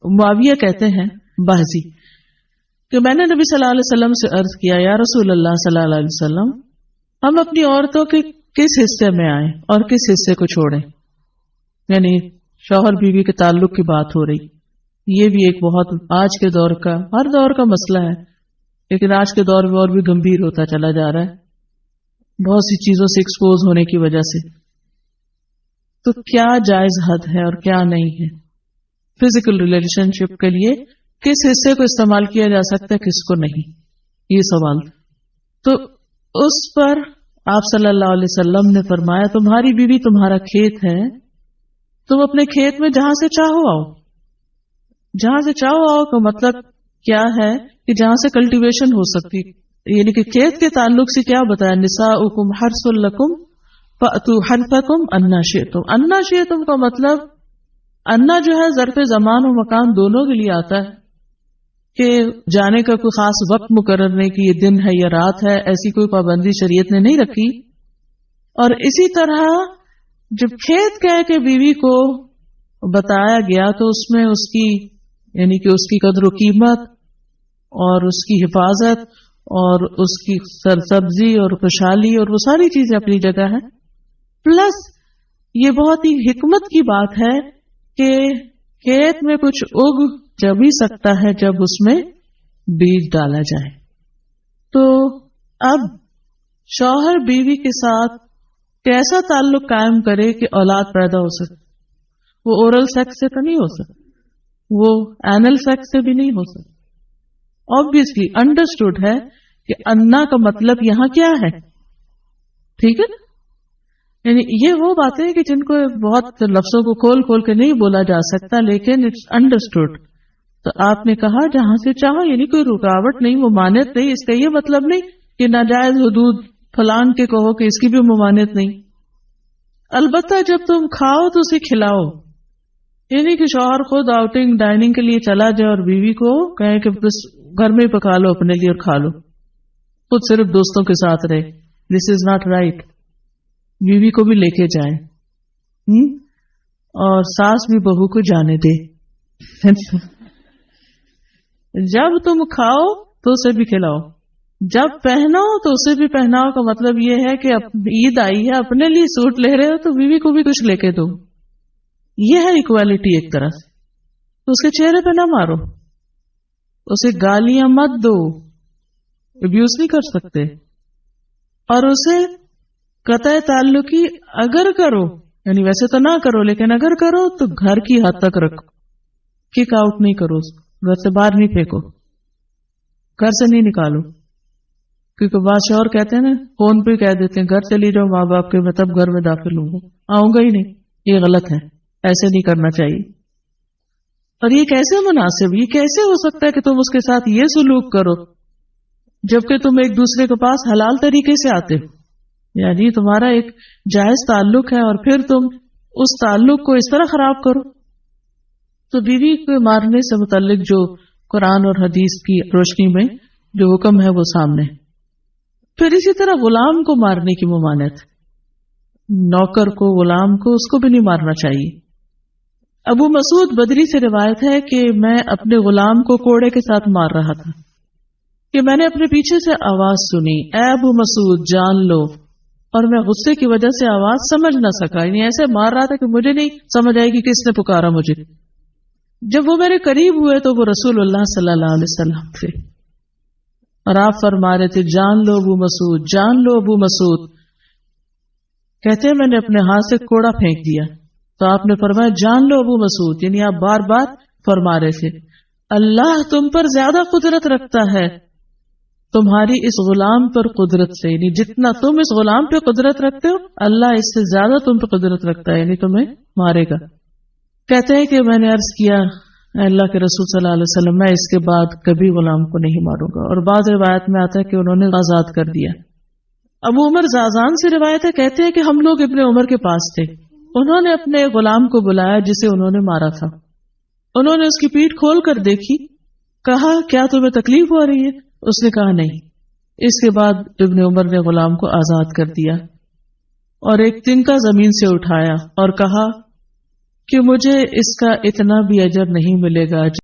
معاویہ کہتے ہیں باہزی کہ میں نے نبی صلی اللہ علیہ وسلم سے عرض کیا یا رسول اللہ صلی اللہ علیہ وسلم ہم اپنی عورتوں کے کس حصے میں آئیں اور کس حصے کو چھوڑیں. یعنی شوہر بیوی کے تعلق کی بات ہو رہی. یہ بھی ایک بہت آج کے دور کا ہر دور کا مسئلہ ہے، لیکن آج کے دور میں اور بھی گمبھیر ہوتا چلا جا رہا ہے بہت سی چیزوں سے ایکسپوز ہونے کی وجہ سے. تو کیا جائز حد ہے اور کیا نہیں ہے؟ فزیکل ریلیشن شپ کے لیے کس حصے کو استعمال کیا جا سکتا ہے کس کو نہیں، یہ سوال. تو اس پر آپ صلی اللہ علیہ وسلم نے فرمایا تمہاری بیوی تمہارا کھیت ہے، تم اپنے کھیت میں جہاں سے چاہو آؤ. جہاں سے چاہو آؤ کا مطلب کیا ہے کہ جہاں سے کلٹیویشن ہو سکتی، یعنی کہ کھیت کے تعلق سے کیا بتایا نساؤکم حرث لکم فأتوا حرثکم انا شئتم. انا شئتم کا مطلب انا جو ہے ظرف زمان و مکان دونوں کے لیے آتا ہے کہ جانے کا کوئی خاص وقت مقرر نہیں کہ یہ دن ہے یا رات ہے، ایسی کوئی پابندی شریعت نے نہیں رکھی. اور اسی طرح جب کھیت کہہ کے بیوی کو بتایا گیا تو اس میں اس کی یعنی کہ اس کی قدر و قیمت اور اس کی حفاظت اور اس کی سرسبزی اور خوشحالی اور وہ ساری چیزیں اپنی جگہ ہیں. پلس یہ بہت ہی حکمت کی بات ہے کہ کھیت میں کچھ اگ جب ہی سکتا ہے جب اس میں بیج ڈالا جائے. تو اب شوہر بیوی کے ساتھ کیسا تعلق قائم کرے کہ اولاد پیدا ہو سکے؟ وہ اورل سیکس سے تو نہیں ہو سکتا، وہ اینل سیکس سے بھی نہیں ہو سکتا. obviously انڈرسٹوڈ ہے کہ انا کا مطلب یہاں کیا ہے، ٹھیک ہے نا. یعنی یہ وہ باتیں کہ جن کو بہت لفظوں کو کھول کھول کے نہیں بولا جا سکتا، لیکن اٹس انڈرسٹوڈ. تو آپ نے کہا جہاں سے چاہو، یعنی کوئی رکاوٹ نہیں، ممانعت نہیں. اس کا یہ مطلب نہیں کہ ناجائز حدود فلان کے کہو کہ اس کی بھی ممانعت نہیں. البتہ جب تم کھاؤ تو اسے کھلاؤ. یعنی کہ شوہر خود آؤٹنگ ڈائننگ کے لیے چلا جائے اور بیوی کو کہے کہ بس گھر میں ہی پکا لو اپنے لیے اور کھا لو، خود صرف دوستوں کے ساتھ رہے. دس از ناٹ رائٹ. بیوی کو بھی لے کے جائیں اور ساس بھی بہو کو جانے دے. جب تم کھاؤ تو اسے بھی کھلاؤ، جب پہناؤ تو اسے بھی پہناؤ. کا مطلب یہ ہے کہ عید آئی ہے اپنے لیے سوٹ لے رہے ہو تو بیوی کو بھی کچھ لے کے دو. یہ ہے ایکوالٹی ایک طرح سے. تو اس کے چہرے پہ نہ مارو، اسے گالیاں مت دو، ابیوز نہیں کر سکتے. اور اسے قطع تعلقی اگر کرو، یعنی ویسے تو نہ کرو لیکن اگر کرو تو گھر کی حد تک رکھو. کک آؤٹ نہیں کرو، گھر سے باہر نہیں پھینکو، گھر سے نہیں نکالو. کیونکہ بادشاہ اور کہتے ہیں نا، فون پہ کہہ دیتے ہیں گھر چلی جاؤ ماں باپ کے، میں تب گھر میں داخل ہوں گا، آؤں گا ہی نہیں. یہ غلط ہے، ایسے نہیں کرنا چاہیے. اور یہ کیسے مناسب، یہ کیسے ہو سکتا ہے کہ تم اس کے ساتھ یہ سلوک کرو جبکہ تم ایک دوسرے کے پاس حلال طریقے سے آتے ہو؟ یعنی تمہارا ایک جائز تعلق ہے اور پھر تم اس تعلق کو اس طرح خراب کرو. تو بیوی کو مارنے سے متعلق جو قرآن اور حدیث کی روشنی میں جو حکم ہے وہ سامنے. پھر اسی طرح غلام کو مارنے کی ممانعت، نوکر کو، غلام کو، اس کو بھی نہیں مارنا چاہیے. ابو مسعود بدری سے روایت ہے کہ میں اپنے غلام کو کوڑے کے ساتھ مار رہا تھا کہ میں نے اپنے پیچھے سے آواز سنی، اے ابو مسعود جان لو. اور میں غصے کی وجہ سے آواز سمجھ نہ سکا، یعنی ایسے مار رہا تھا کہ مجھے نہیں سمجھ آئے گی کس نے پکارا مجھے. جب وہ میرے قریب ہوئے تو وہ رسول اللہ صلی اللہ علیہ وسلم تھے اور آپ فرما رہے تھے جان لو ابو مسعود، جان لو ابو مسعود. کہتے ہیں میں نے اپنے ہاتھ سے کوڑا پھینک دیا تو آپ نے فرمایا جان لو ابو مسعود. یعنی آپ بار بار فرما رہے تھے اللہ تم پر زیادہ قدرت رکھتا ہے تمہاری اس غلام پر قدرت سے، یعنی جتنا تم اس غلام پہ قدرت رکھتے ہو اللہ اس سے زیادہ تم پہ قدرت رکھتا ہے، یعنی تمہیں مارے گا. کہتے ہیں کہ میں نے عرض کیا اے اللہ کے رسول صلی اللہ علیہ وسلم میں اس کے بعد کبھی غلام کو نہیں ماروں گا. اور بعض روایت میں آتا ہے کہ انہوں نے آزاد کر دیا. ابو عمر زازان سے روایت ہے، کہتے ہیں کہ ہم لوگ ابن عمر کے پاس تھے، انہوں نے اپنے غلام کو بلایا جسے انہوں نے مارا تھا. انہوں نے اس کی پیٹھ کھول کر دیکھی، کہا کیا تمہیں تکلیف ہو رہی ہے؟ اس نے کہا نہیں. اس کے بعد ابن عمر نے غلام کو آزاد کر دیا اور ایک تنکا زمین سے اٹھایا اور کہا کہ مجھے اس کا اتنا بھی اجر نہیں ملے گا